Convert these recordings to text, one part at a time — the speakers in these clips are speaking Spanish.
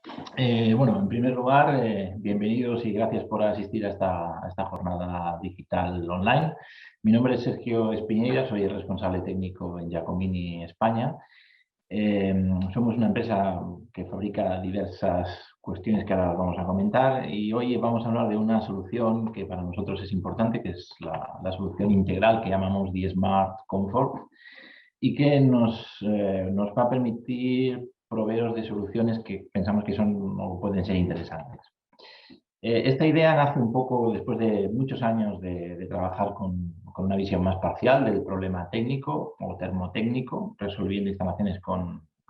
Bueno, en primer lugar, bienvenidos y gracias por asistir a esta jornada digital online. Mi nombre es Sergio Espiñeira, soy el responsable técnico en Giacomini, España. Somos una empresa que fabrica diversas cuestiones que ahora vamos a comentar y hoy vamos a hablar de una solución que para nosotros es importante, que es la solución integral que llamamos The Smart Comfort y que nos va a permitir proveeros de soluciones que pensamos que son o pueden ser interesantes. Esta idea nace un poco después de muchos años de trabajar con una visión más parcial del problema técnico o termotécnico, resolviendo instalaciones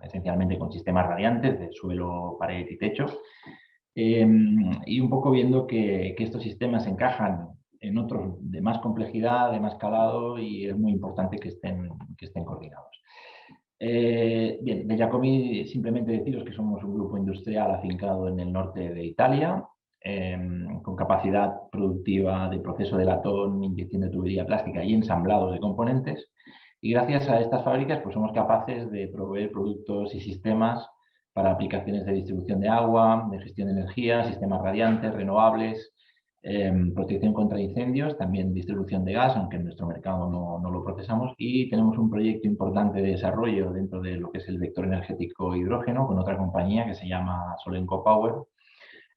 esencialmente con sistemas radiantes de suelo, pared y techo, y un poco viendo que estos sistemas encajan en otros de más complejidad, de más calado, y es muy importante que estén coordinados. Bien, de Giacomi simplemente deciros que somos un grupo industrial afincado en el norte de Italia, con capacidad productiva de proceso de latón, inyección de tubería plástica y ensamblado de componentes. Y gracias a estas fábricas pues somos capaces de proveer productos y sistemas para aplicaciones de distribución de agua, de gestión de energía, sistemas radiantes, renovables, protección contra incendios, también distribución de gas, aunque en nuestro mercado no lo procesamos, y tenemos un proyecto importante de desarrollo dentro de lo que es el vector energético hidrógeno con otra compañía que se llama Solenco Power,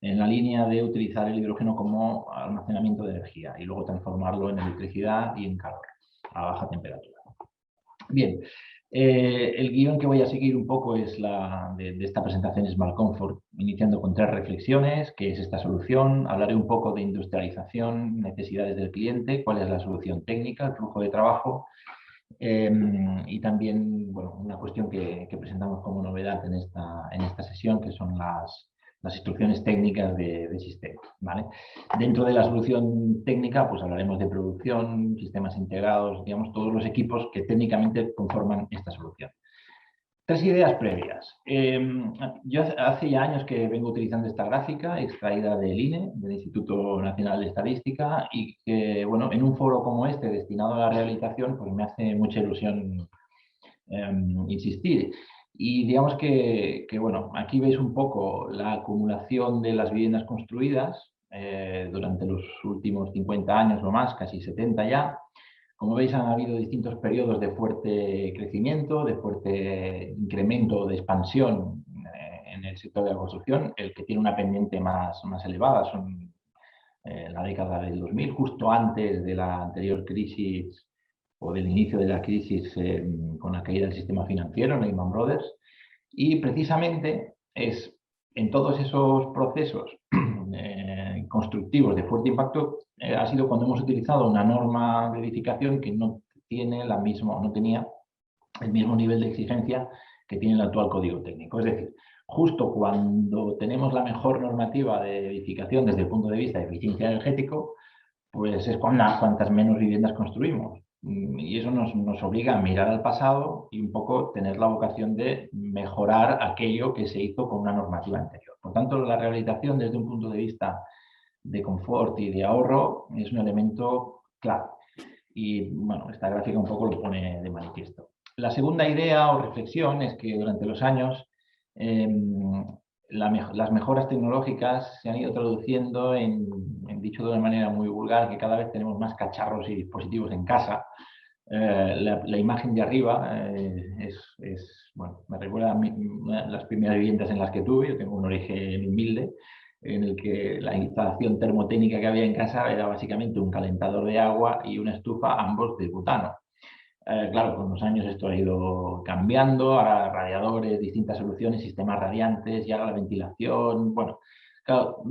en la línea de utilizar el hidrógeno como almacenamiento de energía y luego transformarlo en electricidad y en calor a baja temperatura. Bien, el guión que voy a seguir un poco es de esta presentación Smart Comfort, iniciando con 3 reflexiones: qué es esta solución, hablaré un poco de industrialización, necesidades del cliente, cuál es la solución técnica, el flujo de trabajo, y también bueno, una cuestión que presentamos como novedad en esta sesión, que son las instrucciones técnicas de sistema, ¿vale? Dentro de la solución técnica, pues hablaremos de producción, sistemas integrados, digamos, todos los equipos que técnicamente conforman esta solución. 3 ideas previas. Yo hace ya años que vengo utilizando esta gráfica extraída del INE, del Instituto Nacional de Estadística, y que, bueno, en un foro como este, destinado a la rehabilitación, pues me hace mucha ilusión insistir. Y digamos bueno, aquí veis un poco la acumulación de las viviendas construidas durante los últimos 50 años o más, casi 70 ya. Como veis, han habido distintos periodos de fuerte crecimiento, de fuerte incremento, de expansión en el sector de la construcción. El que tiene una pendiente más elevada son la década del 2000, justo antes de la anterior crisis o del inicio de la crisis con la caída del sistema financiero, Lehman Brothers. Y precisamente es en todos esos procesos constructivos de fuerte impacto ha sido cuando hemos utilizado una norma de edificación que no tenía el mismo nivel de exigencia que tiene el actual Código Técnico. Es decir, justo cuando tenemos la mejor normativa de edificación desde el punto de vista de eficiencia energético, pues es cuantas menos viviendas construimos. Y eso nos obliga a mirar al pasado y un poco tener la vocación de mejorar aquello que se hizo con una normativa anterior. Por tanto, la rehabilitación desde un punto de vista de confort y de ahorro es un elemento clave. Y bueno, esta gráfica un poco lo pone de manifiesto. La segunda idea o reflexión es que durante los años eh, las mejoras tecnológicas se han ido traduciendo dicho de una manera muy vulgar, que cada vez tenemos más cacharros y dispositivos en casa. La imagen de arriba bueno, me recuerda a las primeras viviendas en las que tuve. Yo tengo un origen humilde, en el que la instalación termotécnica que había en casa era básicamente un calentador de agua y una estufa, ambos de butano. Claro, con los años esto ha ido cambiando, a radiadores, distintas soluciones, sistemas radiantes, y ahora la ventilación. Bueno, claro,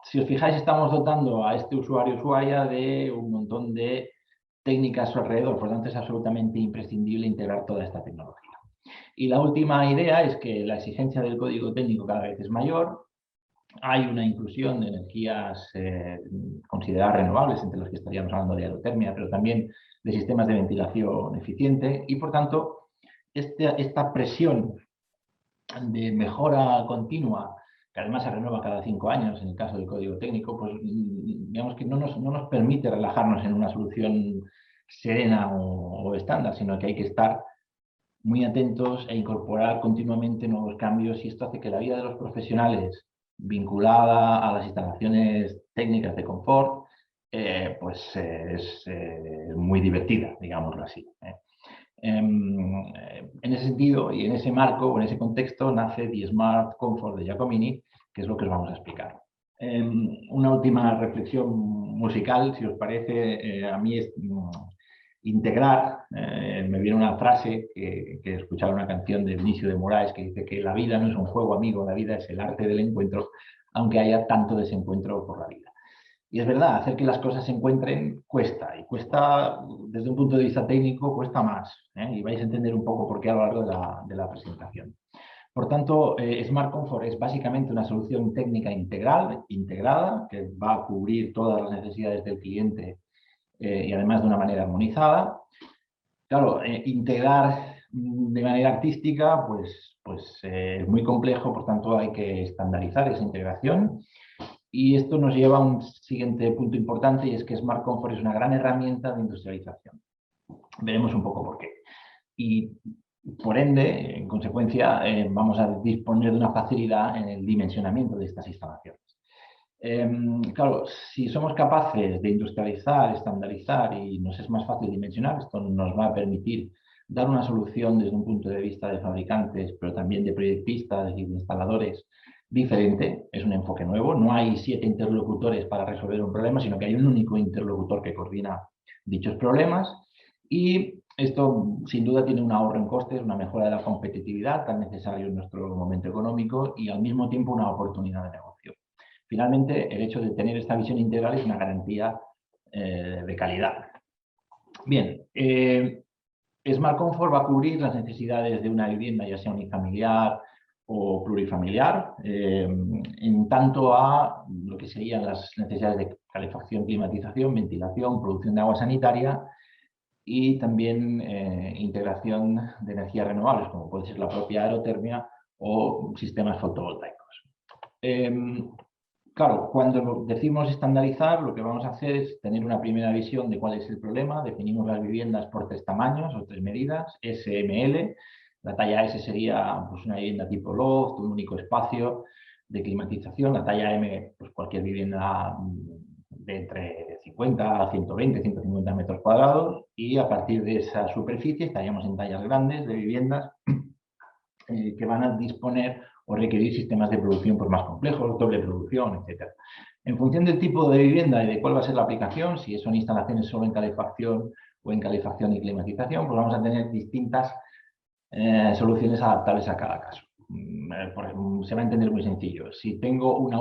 si os fijáis, estamos dotando a este usuario o usuaria de un montón de técnicas a su alrededor, por lo tanto es absolutamente imprescindible integrar toda esta tecnología. Y la última idea es que la exigencia del código técnico cada vez es mayor. Hay una inclusión de energías consideradas renovables, entre las que estaríamos hablando de aerotermia, pero también de sistemas de ventilación eficiente, y por tanto esta presión de mejora continua, que además se renueva cada 5 años en el caso del código técnico, pues digamos que no nos permite relajarnos en una solución serena o estándar, sino que hay que estar muy atentos a incorporar continuamente nuevos cambios y esto hace que la vida de los profesionales vinculada a las instalaciones técnicas de confort pues es muy divertida, digámoslo así. En ese sentido y en ese marco o en ese contexto nace The Smart Comfort de Giacomini, que es lo que os vamos a explicar. Una última reflexión musical, si os parece, a mí es integrar, me viene una frase que escuchaba una canción de Vinicio de Moraes que dice que la vida no es un juego, amigo, la vida es el arte del encuentro, aunque haya tanto desencuentro por la vida. Y es verdad, hacer que las cosas se encuentren cuesta, y cuesta desde un punto de vista técnico, cuesta más, y vais a entender un poco por qué a lo largo de la presentación. Por tanto, Smart Comfort es básicamente una solución técnica integral, integrada, que va a cubrir todas las necesidades del cliente y además de una manera armonizada. Claro, integrar de manera artística pues es muy complejo, por tanto hay que estandarizar esa integración. Y esto nos lleva a un siguiente punto importante y es que Smart Comfort es una gran herramienta de industrialización. Veremos un poco por qué. Y por ende, en consecuencia, vamos a disponer de una facilidad en el dimensionamiento de estas instalaciones. Claro, si somos capaces de industrializar, estandarizar y nos es más fácil dimensionar, esto nos va a permitir dar una solución desde un punto de vista de fabricantes, pero también de proyectistas y de instaladores diferente, es un enfoque nuevo, no hay 7 interlocutores para resolver un problema, sino que hay un único interlocutor que coordina dichos problemas y esto sin duda tiene un ahorro en costes, una mejora de la competitividad tan necesario en nuestro momento económico y al mismo tiempo una oportunidad de negocio. Finalmente, el hecho de tener esta visión integral es una garantía de calidad. Bien, Smart Comfort va a cubrir las necesidades de una vivienda, ya sea unifamiliar o plurifamiliar, en tanto a lo que serían las necesidades de calefacción, climatización, ventilación, producción de agua sanitaria y también integración de energías renovables, como puede ser la propia aerotermia o sistemas fotovoltaicos. Claro, cuando decimos estandarizar, lo que vamos a hacer es tener una primera visión de cuál es el problema. Definimos las viviendas por 3 tamaños o 3 medidas, S, M, L. La talla S sería pues, una vivienda tipo loft, un único espacio de climatización. La talla M, pues cualquier vivienda de entre 50 a 120, 150 metros cuadrados. Y a partir de esa superficie estaríamos en tallas grandes de viviendas que van a disponer o requerir sistemas de producción pues, más complejos, doble producción, etc. En función del tipo de vivienda y de cuál va a ser la aplicación, si son instalaciones solo en calefacción o en calefacción y climatización, pues vamos a tener distintas soluciones adaptables a cada caso. Se va a entender muy sencillo. Si tengo un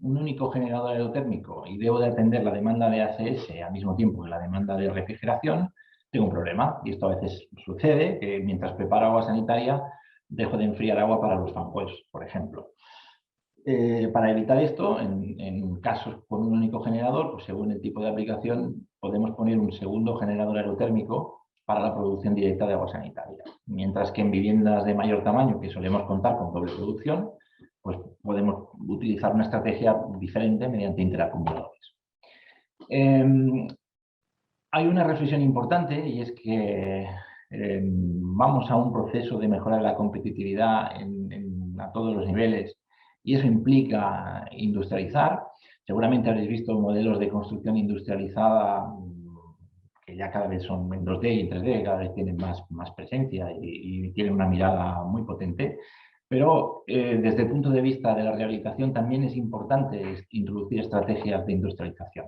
único generador aerotérmico y debo de atender la demanda de ACS al mismo tiempo que la demanda de refrigeración, tengo un problema. Y esto a veces sucede, que mientras preparo agua sanitaria, dejo de enfriar agua para los fanjuegos, por ejemplo. Para evitar esto, en casos con un único generador, pues según el tipo de aplicación, podemos poner un segundo generador aerotérmico para la producción directa de agua sanitaria. Mientras que en viviendas de mayor tamaño, que solemos contar con doble producción, pues podemos utilizar una estrategia diferente mediante interacumuladores. Hay una reflexión importante y es que vamos a un proceso de mejorar la competitividad a todos los niveles y eso implica industrializar. Seguramente habréis visto modelos de construcción industrializada que ya cada vez son en 2D y en 3D, cada vez tienen más presencia y tienen una mirada muy potente. Pero desde el punto de vista de la rehabilitación también es importante introducir estrategias de industrialización.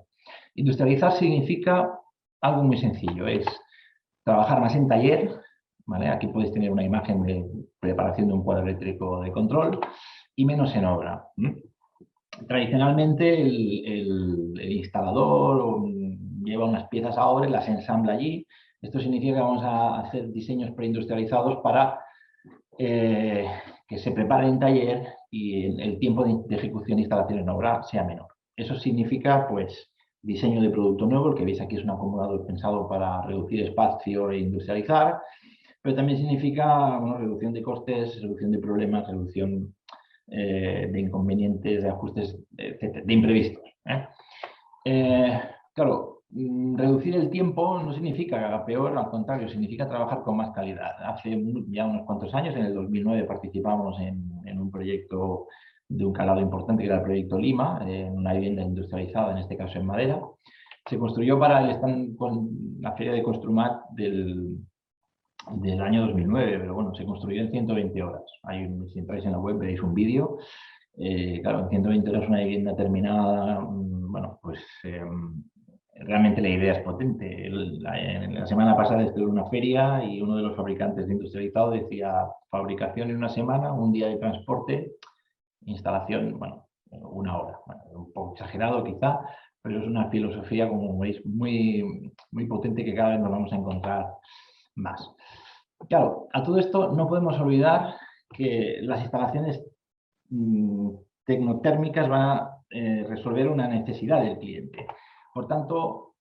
Industrializar significa algo muy sencillo, es trabajar más en taller, ¿vale? Aquí podéis tener una imagen de preparación de un cuadro eléctrico de control y menos en obra. Tradicionalmente el instalador lleva unas piezas a obra y las ensambla allí. Esto significa que vamos a hacer diseños preindustrializados para que se prepare en taller y el tiempo de ejecución e instalación en obra sea menor. Eso significa, pues, diseño de producto nuevo, el que veis aquí es un acumulador pensado para reducir espacio e industrializar, pero también significa reducción de costes, reducción de problemas, reducción de inconvenientes, de ajustes, etc., de imprevistos. Claro, Reducir el tiempo no significa que haga peor, al contrario, significa trabajar con más calidad. Hace ya unos cuantos años, en el 2009, participamos en un proyecto de un calado importante, que era el proyecto Lima, en una vivienda industrializada, en este caso en madera. Se construyó para el stand con la feria de Construmat del año 2009, pero bueno, se construyó en 120 horas. Si entráis en la web veréis un vídeo. Claro, en 120 horas una vivienda terminada, bueno, pues realmente la idea es potente. La semana pasada estuve en una feria y uno de los fabricantes de industrializado decía fabricación en una semana, un día de transporte, instalación, bueno, una hora. Bueno, un poco exagerado quizá, pero es una filosofía, como veis, muy potente, que cada vez nos vamos a encontrar más. Claro, a todo esto no podemos olvidar que las instalaciones tecnotérmicas van a resolver una necesidad del cliente. Por tanto,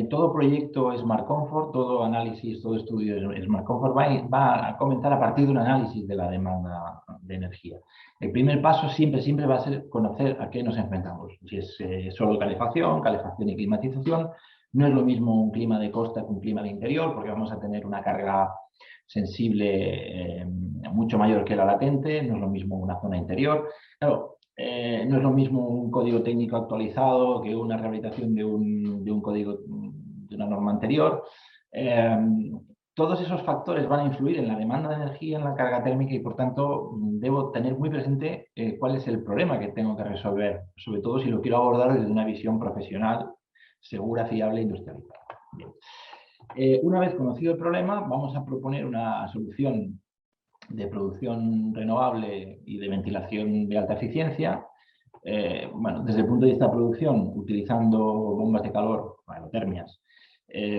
todo proyecto Smart Comfort, todo análisis, todo estudio Smart Comfort va a comenzar a partir de un análisis de la demanda de energía. El primer paso siempre va a ser conocer a qué nos enfrentamos. Si es solo calefacción y climatización, no es lo mismo un clima de costa que un clima de interior, porque vamos a tener una carga sensible mucho mayor que la latente, no es lo mismo una zona interior. Claro, no es lo mismo un código técnico actualizado que una rehabilitación de un código de una norma anterior. Todos esos factores van a influir en la demanda de energía, en la carga térmica, y por tanto debo tener muy presente cuál es el problema que tengo que resolver, sobre todo si lo quiero abordar desde una visión profesional, segura, fiable e industrializada. Bien. Una vez conocido el problema, vamos a proponer una solución de producción renovable y de ventilación de alta eficiencia. Bueno, desde el punto de vista de producción, utilizando bombas de calor, aerotermias,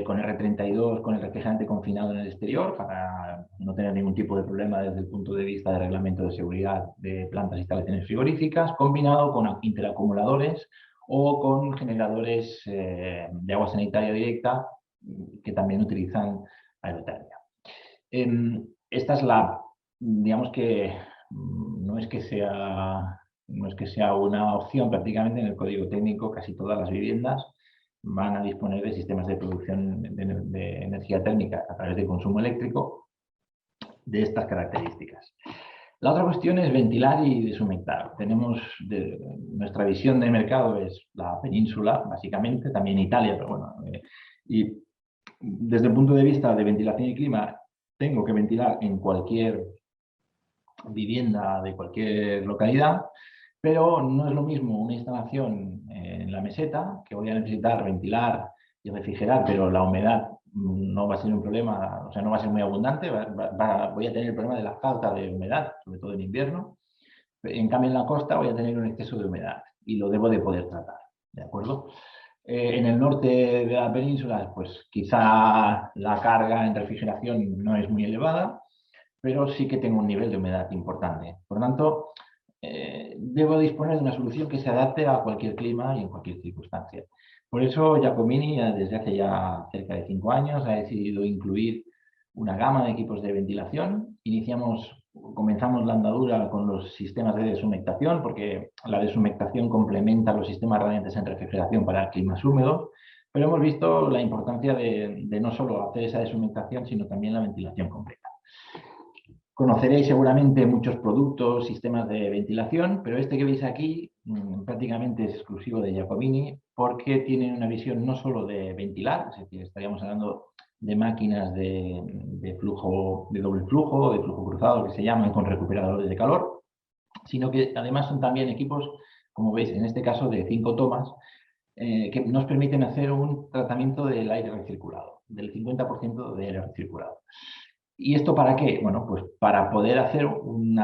con R32, con el refrigerante confinado en el exterior, para no tener ningún tipo de problema desde el punto de vista de reglamento de seguridad de plantas e instalaciones frigoríficas, combinado con interacumuladores o con generadores de agua sanitaria directa que también utilizan aerotermia. Esta es digamos que no es que sea una opción prácticamente. En el código técnico casi todas las viviendas van a disponer de sistemas de producción de energía térmica a través de consumo eléctrico de estas características. La otra cuestión es ventilar y deshumectar. Nuestra visión de mercado es la península, básicamente, también Italia, pero bueno. Y desde el punto de vista de ventilación y clima, tengo que ventilar en cualquier vivienda de cualquier localidad, pero no es lo mismo una instalación en la meseta, que voy a necesitar ventilar y refrigerar, pero la humedad no va a ser un problema, o sea, no va a ser muy abundante, voy a tener el problema de la falta de humedad, sobre todo en invierno. En cambio, en la costa voy a tener un exceso de humedad y lo debo de poder tratar, ¿de acuerdo? En el norte de la península, pues quizá la carga en refrigeración no es muy elevada, pero sí que tengo un nivel de humedad importante. Por lo tanto, debo disponer de una solución que se adapte a cualquier clima y en cualquier circunstancia. Por eso Giacomini, desde hace ya cerca de 5 años, ha decidido incluir una gama de equipos de ventilación. Comenzamos la andadura con los sistemas de deshumectación, porque la deshumectación complementa los sistemas radiantes en refrigeración para climas húmedos, pero hemos visto la importancia de no solo hacer esa deshumectación, sino también la ventilación completa. Conoceréis seguramente muchos productos, sistemas de ventilación, pero este que veis aquí prácticamente es exclusivo de Giacomini, porque tiene una visión no solo de ventilar, es decir, estaríamos hablando de máquinas de flujo, de doble flujo, de flujo cruzado, que se llaman, con recuperadores de calor, sino que además son también equipos, como veis en este caso, de 5 tomas, que nos permiten hacer un tratamiento del aire recirculado, del 50% de aire recirculado. ¿Y esto para qué? Bueno, pues para poder hacer un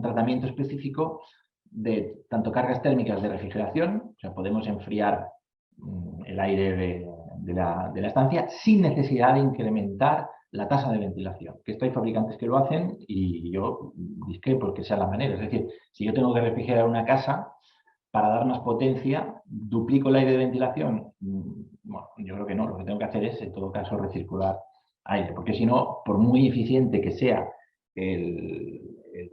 tratamiento específico de tanto cargas térmicas de refrigeración, o sea, podemos enfriar el aire de la estancia sin necesidad de incrementar la tasa de ventilación, que esto hay fabricantes que lo hacen y yo discrepo porque sea la manera. Es decir, si yo tengo que refrigerar una casa, para dar más potencia, duplico el aire de ventilación. Bueno, yo creo que no, lo que tengo que hacer es, en todo caso, recircular aire, porque si no, por muy eficiente que sea el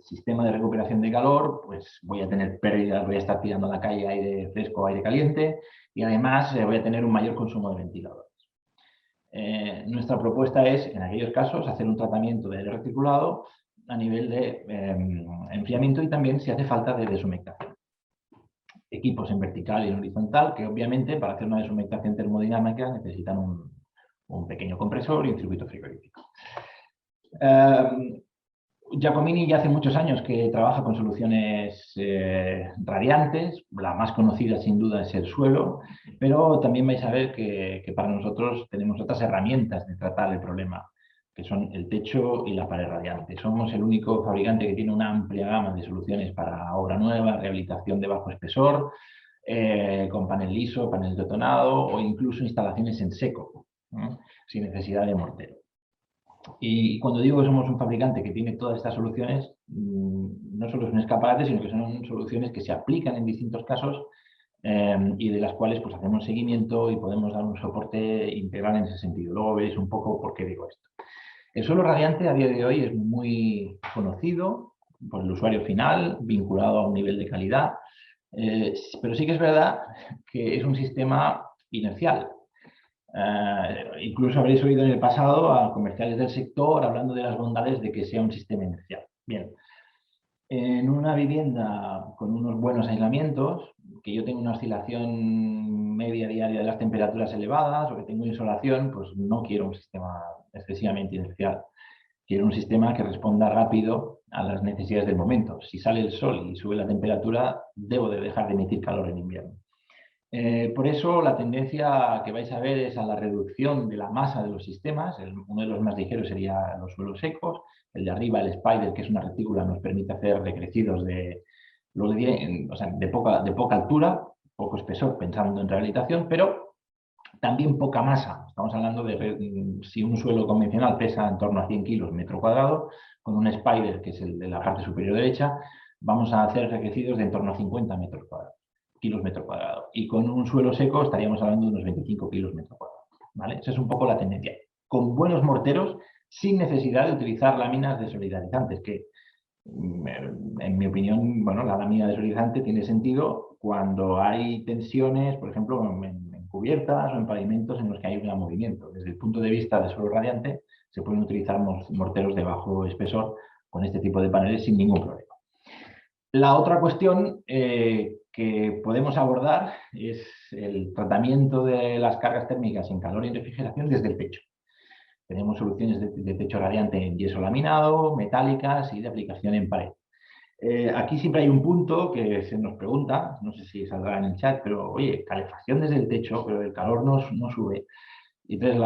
sistema de recuperación de calor, pues voy a tener pérdidas, voy a estar tirando a la calle aire fresco o aire caliente, y además voy a tener un mayor consumo de ventilador. nuestra propuesta es, en aquellos casos, hacer un tratamiento de aire reticulado a nivel de enfriamiento y también, si hace falta, de deshumectación. Equipos en vertical y en horizontal que, obviamente, para hacer una deshumectación termodinámica necesitan un pequeño compresor y un circuito frigorífico. Giacomini ya hace muchos años que trabaja con soluciones radiantes. La más conocida, sin duda, es el suelo, pero también vais a ver que para nosotros tenemos otras herramientas de tratar el problema, que son el techo y la pared radiante. Somos el único fabricante que tiene una amplia gama de soluciones para obra nueva, rehabilitación de bajo espesor, con panel liso, panel detonado o incluso instalaciones en seco, ¿no? Sin necesidad de mortero. Y cuando digo que somos un fabricante que tiene todas estas soluciones, no solo es un escaparate, sino que son soluciones que se aplican en distintos casos y de las cuales pues, hacemos seguimiento y podemos dar un soporte integral en ese sentido. Luego veréis un poco por qué digo esto. El suelo radiante a día de hoy es muy conocido por el usuario final, vinculado a un nivel de calidad, pero sí que es verdad que es un sistema inercial. Incluso habréis oído en el pasado a comerciales del sector hablando de las bondades de que sea un sistema inercial. Bien, en una vivienda con unos buenos aislamientos, que yo tengo una oscilación media diaria de las temperaturas elevadas o que tengo insolación, pues no quiero un sistema excesivamente inercial. Quiero un sistema que responda rápido a las necesidades del momento. Si sale el sol y sube la temperatura, debo de dejar de emitir calor en invierno. Por eso la tendencia que vais a ver es a la reducción de la masa de los sistemas. Uno de los más ligeros sería los suelos secos. El de arriba, el Spider, que es una retícula, nos permite hacer recrecidos de poca altura, poco espesor, pensando en rehabilitación, pero también poca masa. Estamos hablando de si un suelo convencional pesa en torno a 100 kilos metro cuadrado, con un Spider, que es el de la parte superior derecha, vamos a hacer recrecidos de en torno a 50 kilos metro cuadrado. Y con un suelo seco estaríamos hablando de unos 25 kilos metro cuadrado. ¿Vale? Esa es un poco la tendencia. Con buenos morteros, sin necesidad de utilizar láminas desolidarizantes, que en mi opinión, bueno, la lámina desolidarizante tiene sentido cuando hay tensiones, por ejemplo, en cubiertas o en pavimentos en los que hay un gran movimiento. Desde el punto de vista de suelo radiante, se pueden utilizar morteros de bajo espesor con este tipo de paneles sin ningún problema. La otra cuestión que podemos abordar es el tratamiento de las cargas térmicas en calor y refrigeración desde el techo. Tenemos soluciones de techo radiante en yeso laminado, metálicas y de aplicación en pared. Aquí siempre hay un punto que se nos pregunta, no sé si saldrá en el chat, pero oye, calefacción desde el techo, pero el calor no sube. Y entonces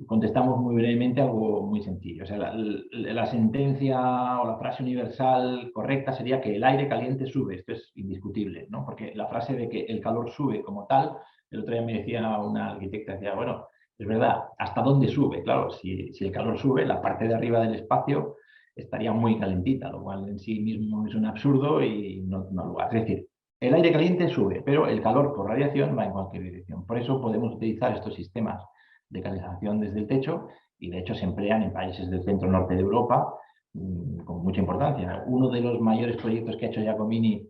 contestamos muy brevemente algo muy sencillo. O sea, la sentencia o la frase universal correcta sería que el aire caliente sube. Esto es indiscutible, ¿no? Porque la frase de que el calor sube como tal, el otro día me decía una arquitecta, decía, bueno, es verdad, ¿hasta dónde sube? Claro, si el calor sube, la parte de arriba del espacio estaría muy calentita, lo cual en sí mismo es un absurdo y no lugar. Es decir, el aire caliente sube, pero el calor por radiación va en cualquier dirección. Por eso podemos utilizar estos sistemas de calefacción desde el techo y de hecho se emplean en países del centro-norte de Europa con mucha importancia. Uno de los mayores proyectos que ha hecho Giacomini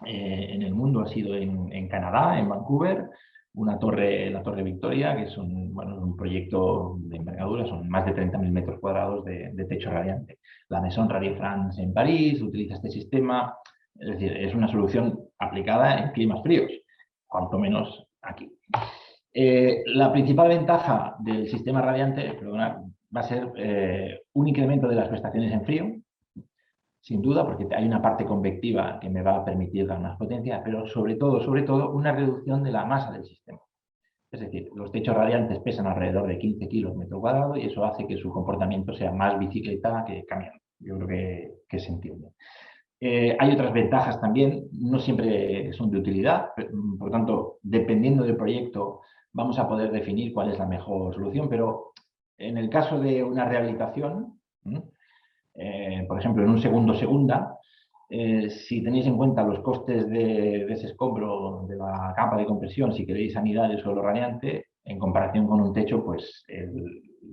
en el mundo ha sido en Canadá, en Vancouver, la Torre Victoria, que es un proyecto de envergadura, son más de 30.000 metros cuadrados de techo radiante. La Maison Radio France en París utiliza este sistema, es decir, es una solución aplicada en climas fríos, cuanto menos aquí. La principal ventaja del sistema radiante, perdona, va a ser un incremento de las prestaciones en frío, sin duda, porque hay una parte convectiva que me va a permitir dar más potencia, pero sobre todo, una reducción de la masa del sistema. Es decir, los techos radiantes pesan alrededor de 15 kilos metro cuadrado y eso hace que su comportamiento sea más bicicleta que camión. Yo creo que se entiende. Hay otras ventajas también, no siempre son de utilidad, por lo tanto, dependiendo del proyecto, vamos a poder definir cuál es la mejor solución, pero en el caso de una rehabilitación, por ejemplo, en un segunda, si tenéis en cuenta los costes de ese escombro de la capa de compresión, si queréis sanidad del suelo radiante, en comparación con un techo, pues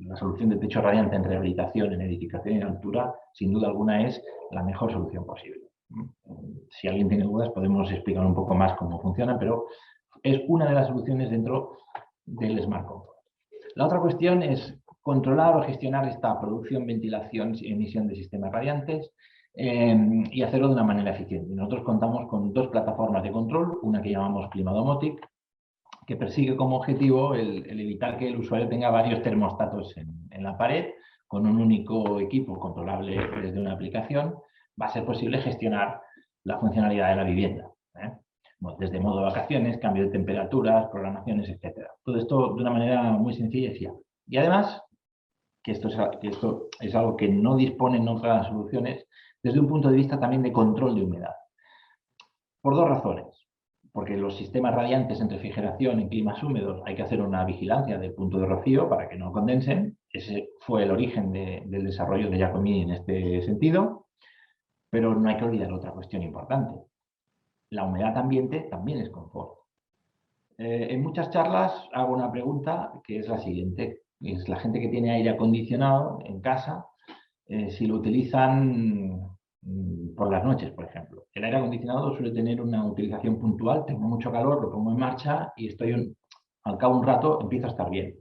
la solución de techo radiante en rehabilitación, en edificación y en altura, sin duda alguna es la mejor solución posible. Si alguien tiene dudas, podemos explicar un poco más cómo funciona, pero es una de las soluciones dentro del Smart Comfort. La otra cuestión es controlar o gestionar esta producción, ventilación y emisión de sistemas radiantes y hacerlo de una manera eficiente. Nosotros contamos con dos plataformas de control, una que llamamos Climadomotic, que persigue como objetivo el evitar que el usuario tenga varios termostatos en la pared. Con un único equipo controlable desde una aplicación va a ser posible gestionar la funcionalidad de la vivienda, desde modo vacaciones, cambio de temperaturas, programaciones, etc. Todo esto de una manera muy sencilla y fiable. Y además, que esto es algo que no disponen otras soluciones, desde un punto de vista también de control de humedad. Por dos razones. Porque los sistemas radiantes en refrigeración en climas húmedos hay que hacer una vigilancia del punto de rocío para que no condensen. Ese fue el origen del desarrollo de Giacomini en este sentido. Pero no hay que olvidar otra cuestión importante. La humedad ambiente también es confort. En muchas charlas hago una pregunta que es la siguiente. Es la gente que tiene aire acondicionado en casa, si lo utilizan por las noches, por ejemplo. El aire acondicionado suele tener una utilización puntual, tengo mucho calor, lo pongo en marcha y al cabo de un rato empiezo a estar bien.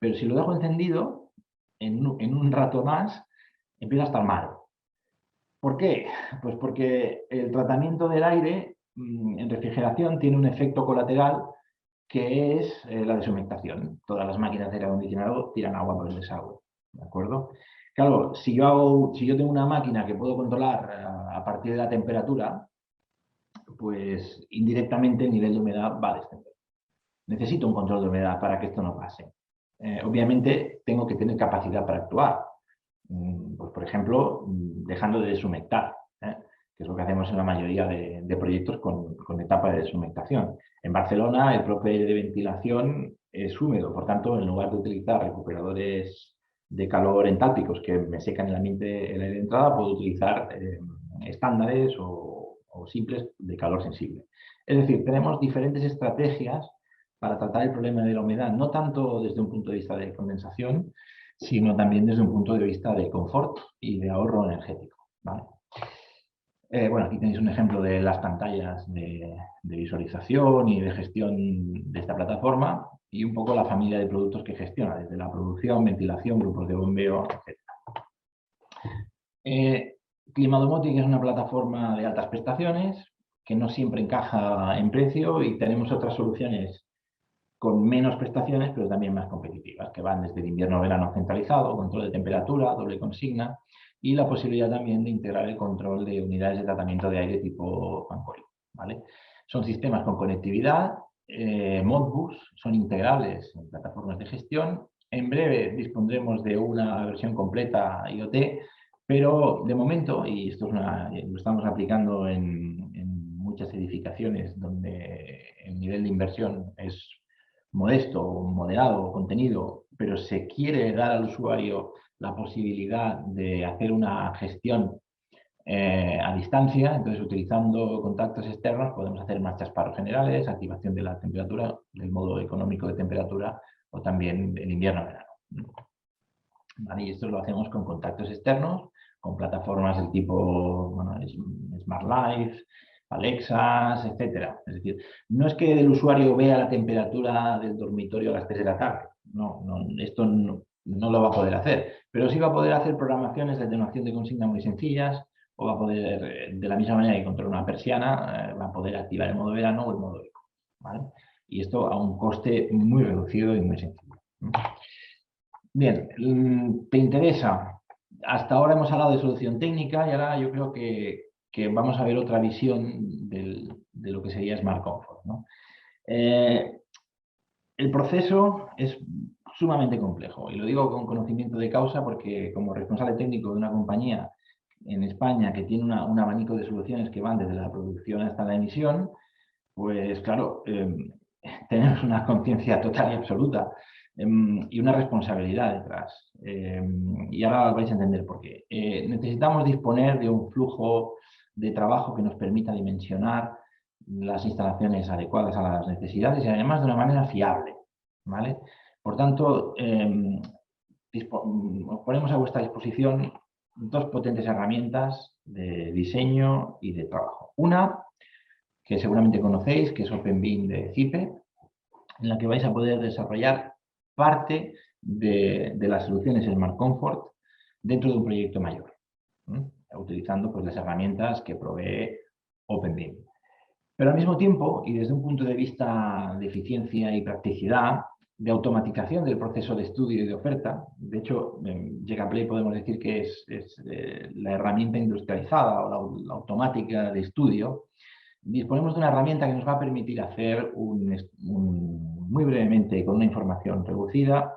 Pero si lo dejo encendido, en un rato más, empieza a estar mal. ¿Por qué? Pues porque el tratamiento del aire en refrigeración tiene un efecto colateral que es la deshumectación. Todas las máquinas de aire acondicionado tiran agua por el desagüe, ¿de acuerdo? Claro, si yo tengo una máquina que puedo controlar a partir de la temperatura, pues indirectamente el nivel de humedad va a descender. Necesito un control de humedad para que esto no pase. Obviamente tengo que tener capacidad para actuar. Pues, por ejemplo, dejando de deshumectar, que es lo que hacemos en la mayoría de proyectos con etapa de deshumectación. En Barcelona el propio aire de ventilación es húmedo, por tanto, en lugar de utilizar recuperadores de calor entálpicos que me secan el ambiente, el aire de entrada, puedo utilizar estándares o simples de calor sensible. Es decir, tenemos diferentes estrategias para tratar el problema de la humedad, no tanto desde un punto de vista de condensación, sino también desde un punto de vista de confort y de ahorro energético, ¿vale? Bueno, aquí tenéis un ejemplo de las pantallas de visualización y de gestión de esta plataforma y un poco la familia de productos que gestiona, desde la producción, ventilación, grupos de bombeo, etc. Climadomotic es una plataforma de altas prestaciones que no siempre encaja en precio y tenemos otras soluciones con menos prestaciones, pero también más competitivas, que van desde el invierno-verano centralizado, control de temperatura, doble consigna, y la posibilidad también de integrar el control de unidades de tratamiento de aire tipo Fanconi, ¿vale? Son sistemas con conectividad, Modbus, son integrables en plataformas de gestión. En breve dispondremos de una versión completa IoT, pero de momento, y esto lo estamos aplicando en muchas edificaciones donde el nivel de inversión es modesto, moderado, contenido, pero se quiere dar al usuario la posibilidad de hacer una gestión a distancia, entonces utilizando contactos externos podemos hacer marchas paro generales, activación de la temperatura, del modo económico de temperatura o también el invierno-verano. ¿Vale? Y esto lo hacemos con contactos externos, con plataformas del tipo Smart Life, Alexas, etcétera. Es decir, no es que el usuario vea la temperatura del dormitorio a las 3 de la tarde. Esto no lo va a poder hacer. Pero sí va a poder hacer programaciones de atenuación de consigna muy sencillas o va a poder, de la misma manera que controla una persiana, va a poder activar el modo verano o el modo eco, ¿vale? Y esto a un coste muy reducido y muy sencillo. Bien, ¿te interesa? Hasta ahora hemos hablado de solución técnica y ahora yo creo que vamos a ver otra visión de lo que sería Smart Comfort, ¿no? El proceso es sumamente complejo y lo digo con conocimiento de causa porque como responsable técnico de una compañía en España que tiene un abanico de soluciones que van desde la producción hasta la emisión, pues claro, tenemos una conciencia total y absoluta y una responsabilidad detrás. Y ahora vais a entender por qué. Necesitamos disponer de un flujo de trabajo que nos permita dimensionar las instalaciones adecuadas a las necesidades y además de una manera fiable, ¿vale? Por tanto, os ponemos a vuestra disposición dos potentes herramientas de diseño y de trabajo. Una, que seguramente conocéis, que es OpenBIM de CIPE, en la que vais a poder desarrollar parte de las soluciones Smart Comfort dentro de un proyecto mayor, utilizando pues, las herramientas que provee OpenBIM. Pero al mismo tiempo, y desde un punto de vista de eficiencia y practicidad, de automatización del proceso de estudio y de oferta, de hecho, en JKPlay podemos decir que es la herramienta industrializada o la automática de estudio. Disponemos de una herramienta que nos va a permitir hacer muy brevemente, con una información reducida,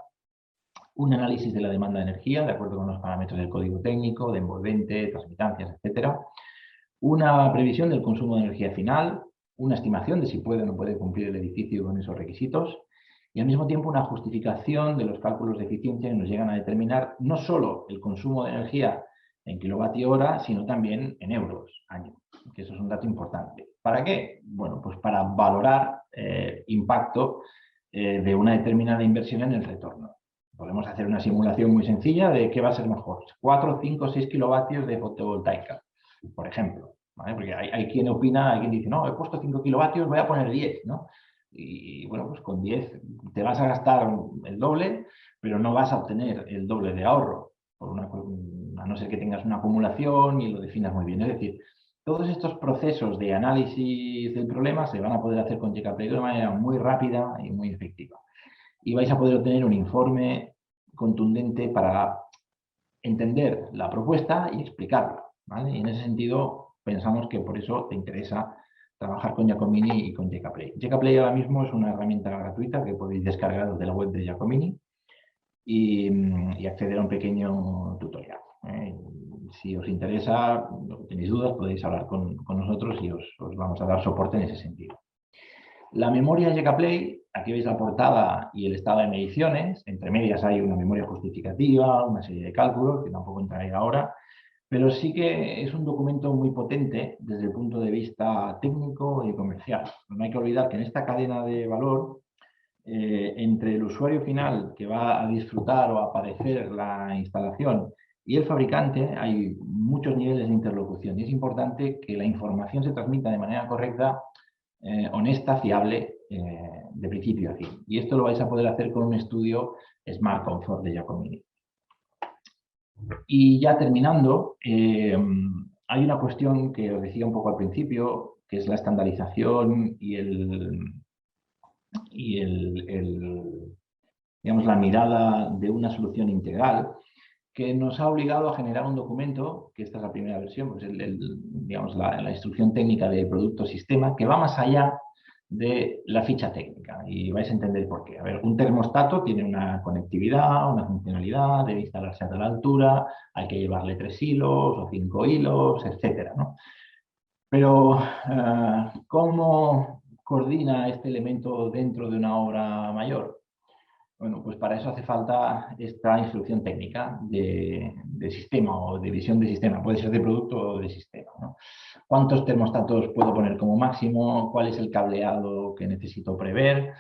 un análisis de la demanda de energía, de acuerdo con los parámetros del código técnico, de envolvente, transmitancias, etcétera. Una previsión del consumo de energía final, una estimación de si puede o no puede cumplir el edificio con esos requisitos y al mismo tiempo una justificación de los cálculos de eficiencia que nos llegan a determinar no solo el consumo de energía en kilovatio hora, sino también en euros año, que eso es un dato importante. ¿Para qué? Bueno, pues para valorar impacto de una determinada inversión en el retorno. Podemos hacer una simulación muy sencilla de qué va a ser mejor, 4, 5, 6 kilovatios de fotovoltaica, por ejemplo, ¿vale? Porque hay quien opina, hay quien dice, no, he puesto 5 kilovatios, voy a poner 10, ¿no? Y bueno, pues con 10 te vas a gastar el doble, pero no vas a obtener el doble de ahorro, a no ser que tengas una acumulación y lo definas muy bien. Es decir, todos estos procesos de análisis del problema se van a poder hacer con JKPlay de una manera muy rápida y muy efectiva. Y vais a poder obtener un informe contundente para entender la propuesta y explicarla, ¿vale? Y en ese sentido pensamos que por eso te interesa trabajar con Giacomini y con JKPlay. JKPlay ahora mismo es una herramienta gratuita que podéis descargar desde la web de Giacomini y acceder a un pequeño tutorial. Si os interesa, tenéis dudas, podéis hablar con nosotros y os vamos a dar soporte en ese sentido. La memoria JKPlay, aquí veis la portada y el estado de mediciones. Entre medias hay una memoria justificativa, una serie de cálculos, que tampoco entraré ahora, pero sí que es un documento muy potente desde el punto de vista técnico y comercial. No hay que olvidar que en esta cadena de valor, entre el usuario final que va a disfrutar o a padecer la instalación y el fabricante, hay muchos niveles de interlocución y es importante que la información se transmita de manera correcta, honesta, fiable, de principio a fin. Y esto lo vais a poder hacer con un estudio Smart Comfort de Giacomini. Y ya terminando, hay una cuestión que os decía un poco al principio, que es la estandarización y digamos, la mirada de una solución integral, que nos ha obligado a generar un documento, que esta es la primera versión, pues digamos, la instrucción técnica de producto sistema, que va más allá de la ficha técnica y vais a entender por qué. A ver, un termostato tiene una conectividad, una funcionalidad, debe instalarse a tal altura, hay que llevarle 3 hilos o 5 hilos, etcétera, ¿no? Pero, ¿cómo coordina este elemento dentro de una obra mayor? Bueno, pues para eso hace falta esta instrucción técnica de sistema o de visión de sistema. Puede ser de producto o de sistema, ¿no? ¿Cuántos termostatos puedo poner como máximo? ¿Cuál es el cableado que necesito prever?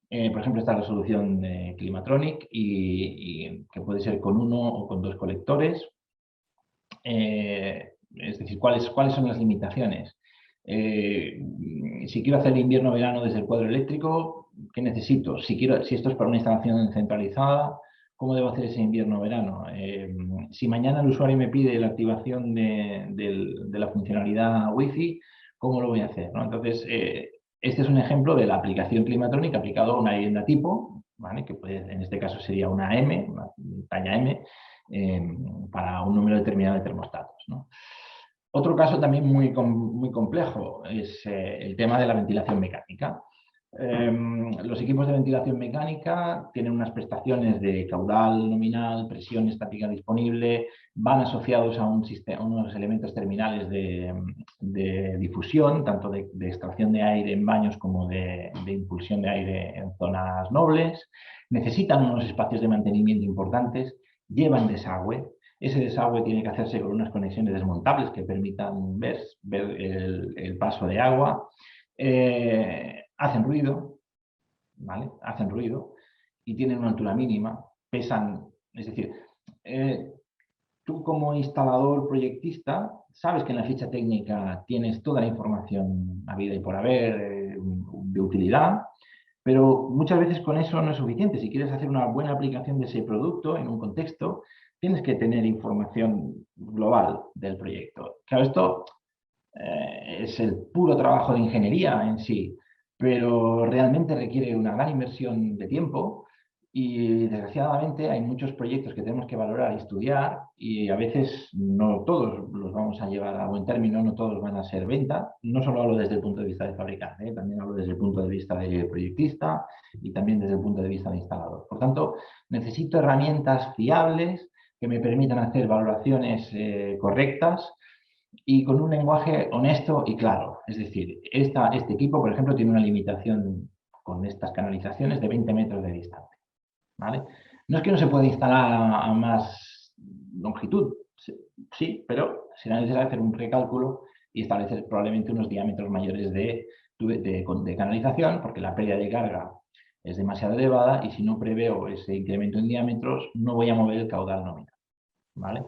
Por ejemplo, esta resolución de Climatronic y que puede ser con 1 o con 2 colectores. Es decir, ¿cuáles son las limitaciones? Si quiero hacer invierno-verano desde el cuadro eléctrico, ¿qué necesito? Si esto es para una instalación centralizada, ¿cómo debo hacer ese invierno-verano? Si mañana el usuario me pide la activación de la funcionalidad Wi-Fi, ¿cómo lo voy a hacer? ¿No? Entonces, este es un ejemplo de la aplicación Climatronic aplicado a una vivienda tipo, ¿vale? Que en este caso sería una M, una talla M, para un número determinado de termostatos, ¿no? Otro caso también muy complejo es el tema de la ventilación mecánica. Los equipos de ventilación mecánica tienen unas prestaciones de caudal nominal, presión estática disponible, van asociados a unos elementos terminales de difusión, tanto de extracción de aire en baños como de impulsión de aire en zonas nobles, necesitan unos espacios de mantenimiento importantes, llevan desagüe. Ese desagüe tiene que hacerse con unas conexiones desmontables que permitan ver el paso de agua. Hacen ruido, ¿vale? Hacen ruido y tienen una altura mínima, pesan, es decir, tú como instalador proyectista sabes que en la ficha técnica tienes toda la información habida y por haber de utilidad, Pero muchas veces con eso no es suficiente. Si quieres hacer una buena aplicación de ese producto en un contexto, tienes que tener información global del proyecto. Claro, esto es el puro trabajo de ingeniería en sí, pero realmente requiere una gran inversión de tiempo y desgraciadamente hay muchos proyectos que tenemos que valorar y estudiar y a veces no todos los vamos a llevar a buen término, no todos van a ser venta. No solo hablo desde el punto de vista de fabricante, también hablo desde el punto de vista de proyectista y también desde el punto de vista de instalador. Por tanto, necesito herramientas fiables que me permitan hacer valoraciones correctas y con un lenguaje honesto y claro. Es decir, este equipo, por ejemplo, tiene una limitación con estas canalizaciones de 20 metros de distancia. ¿Vale? No es que no se pueda instalar a más longitud, sí, pero será necesario hacer un recálculo y establecer probablemente unos diámetros mayores de canalización, porque la pérdida de carga es demasiado elevada y si no preveo ese incremento en diámetros, no voy a mover el caudal nominal. ¿Vale?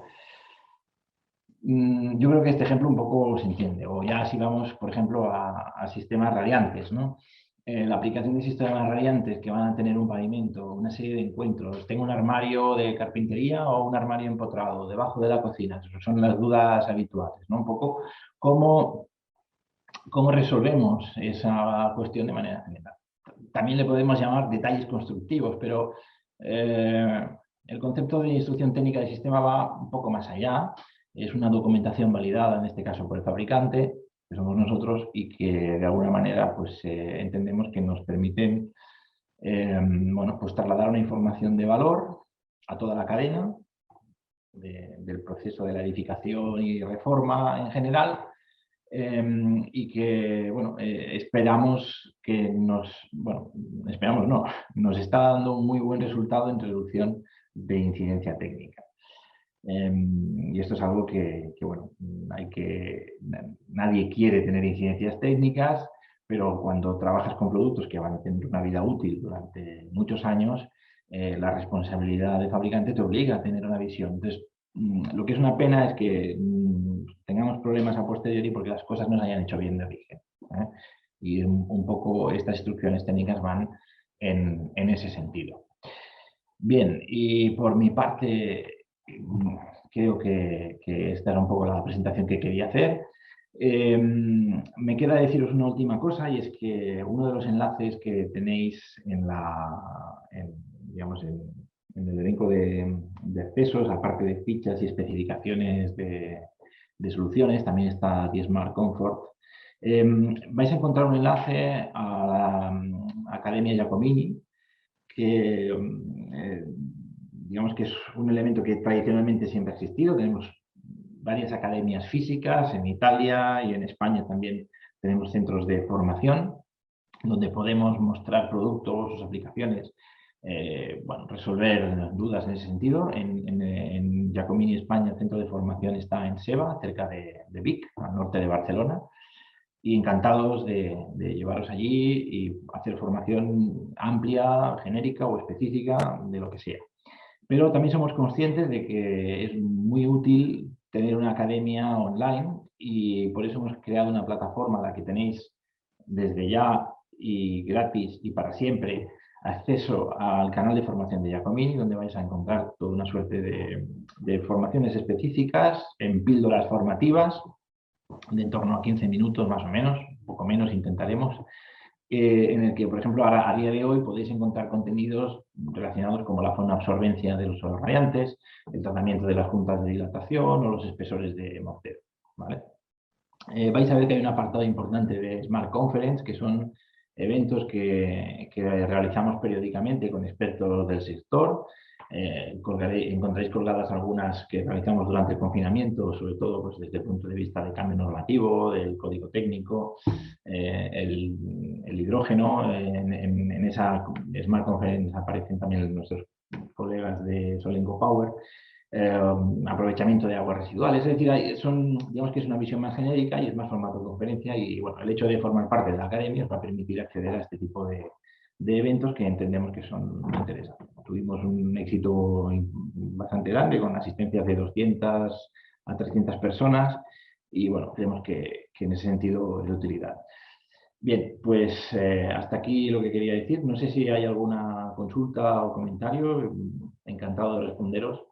Yo creo que este ejemplo un poco se entiende. O ya si vamos, por ejemplo, a sistemas radiantes, ¿no? La aplicación de sistemas radiantes que van a tener un pavimento, una serie de encuentros. ¿Tengo un armario de carpintería o un armario empotrado debajo de la cocina? Esas son las dudas habituales, ¿no? Un poco cómo resolvemos esa cuestión de manera general. También le podemos llamar detalles constructivos, pero eh, el concepto de instrucción técnica de sistema va un poco más allá. Es una documentación validada, en este caso por el fabricante, que somos nosotros, y que de alguna manera pues, entendemos que nos permiten bueno, pues trasladar una información de valor a toda la cadena del proceso de la edificación y reforma en general, y que, bueno, esperamos que esperamos no, nos está dando un muy buen resultado en reducción de incidencia técnica. Y esto es algo bueno, nadie quiere tener incidencias técnicas, pero cuando trabajas con productos que van a tener una vida útil durante muchos años, la responsabilidad del fabricante te obliga a tener una visión. Entonces, lo que es una pena es que tengamos problemas a posteriori porque las cosas no se hayan hecho bien de origen. ¿Eh? Y un poco estas instrucciones técnicas van en ese sentido. Bien, y por mi parte, creo que esta era un poco la presentación que quería hacer. Me queda deciros una última cosa y es que uno de los enlaces que tenéis digamos, en el elenco de accesos, aparte de fichas y especificaciones de soluciones, también está DSmart Comfort. Vais a encontrar un enlace a la Academia Giacomini, que digamos que es un elemento que tradicionalmente siempre ha existido. Tenemos varias academias físicas en Italia y en España también tenemos centros de formación donde podemos mostrar productos, sus aplicaciones, bueno, resolver dudas en ese sentido. En Giacomini, España, el centro de formación está en Seva, cerca de Vic, al norte de Barcelona. Y encantados de llevaros allí y hacer formación amplia, genérica o específica de lo que sea. Pero también somos conscientes de que es muy útil tener una academia online y por eso hemos creado una plataforma a la que tenéis desde ya y gratis y para siempre acceso al canal de formación de Giacomini, donde vais a encontrar toda una suerte de formaciones específicas en píldoras formativas de en torno a 15 minutos más o menos, un poco menos intentaremos, en el que, por ejemplo, ahora, a día de hoy podéis encontrar contenidos relacionados como la fonoabsorbencia de los suelos radiantes, el tratamiento de las juntas de dilatación o los espesores de mortero. ¿Vale? Vais a ver que hay un apartado importante de Smart Conference, que son eventos que realizamos periódicamente con expertos del sector. Encontraréis colgadas algunas que realizamos durante el confinamiento, sobre todo pues, desde el punto de vista del cambio normativo, del código técnico, el hidrógeno. En esa Smart Conference aparecen también nuestros colegas de Solenco Power. Aprovechamiento de aguas residuales, es decir, digamos que es una visión más genérica y es más formato de conferencia y bueno, el hecho de formar parte de la academia os va a permitir acceder a este tipo de eventos que entendemos que son interesantes. Tuvimos un éxito bastante grande con asistencias de 200 a 300 personas y bueno, creemos que en ese sentido es de utilidad. Bien, pues hasta aquí lo que quería decir. No sé si hay alguna consulta o comentario. Encantado de responderos.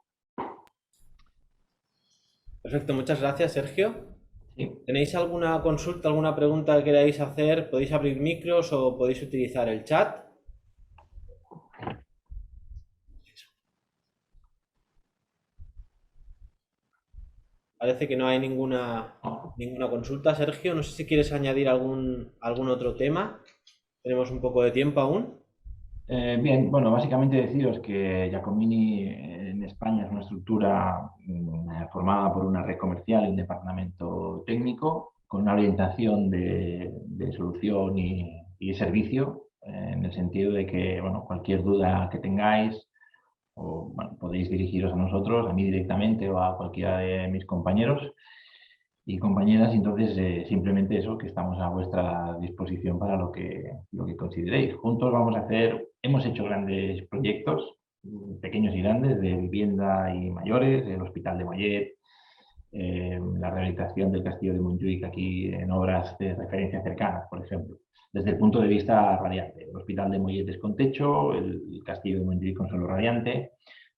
Perfecto, muchas gracias, Sergio. Sí. ¿Tenéis alguna consulta, alguna pregunta que queráis hacer? Podéis abrir micros o podéis utilizar el chat. Parece que no hay ninguna consulta. Sergio, no sé si quieres añadir algún otro tema. Tenemos un poco de tiempo aún. Bien, bueno, básicamente deciros que Giacomini en España es una estructura formada por una red comercial y un departamento técnico con una orientación de solución y servicio, en el sentido de que, bueno, cualquier duda que tengáis, o, bueno, podéis dirigiros a nosotros, a mí directamente o a cualquiera de mis compañeros y compañeras. Entonces, simplemente eso, que estamos a vuestra disposición para lo que consideréis. Juntos vamos a hacer, hemos hecho grandes proyectos, pequeños y grandes, de vivienda y mayores, el Hospital de Mollet, la rehabilitación del Castillo de Montjuic aquí en obras de referencia cercanas, por ejemplo. Desde el punto de vista radiante, el Hospital de Mollet es con techo, el Castillo de Montjuic con suelo radiante,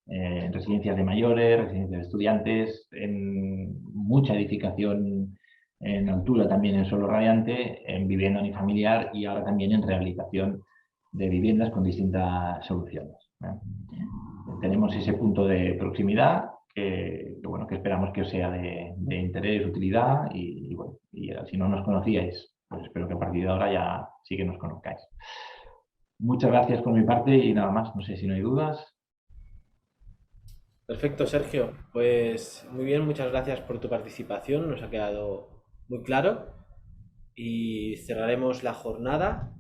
en residencias de mayores, residencias de estudiantes, en mucha edificación en altura también en suelo radiante, en vivienda unifamiliar y ahora también en rehabilitación de viviendas con distintas soluciones. Tenemos ese punto de proximidad bueno, que esperamos que os sea de interés, utilidad bueno, y si no nos conocíais, pues espero que a partir de ahora ya sí que nos conozcáis. Muchas gracias por mi parte y nada más. No sé si no hay dudas. Perfecto, Sergio. Pues muy bien, muchas gracias por tu participación. Nos ha quedado muy claro. Y cerraremos la jornada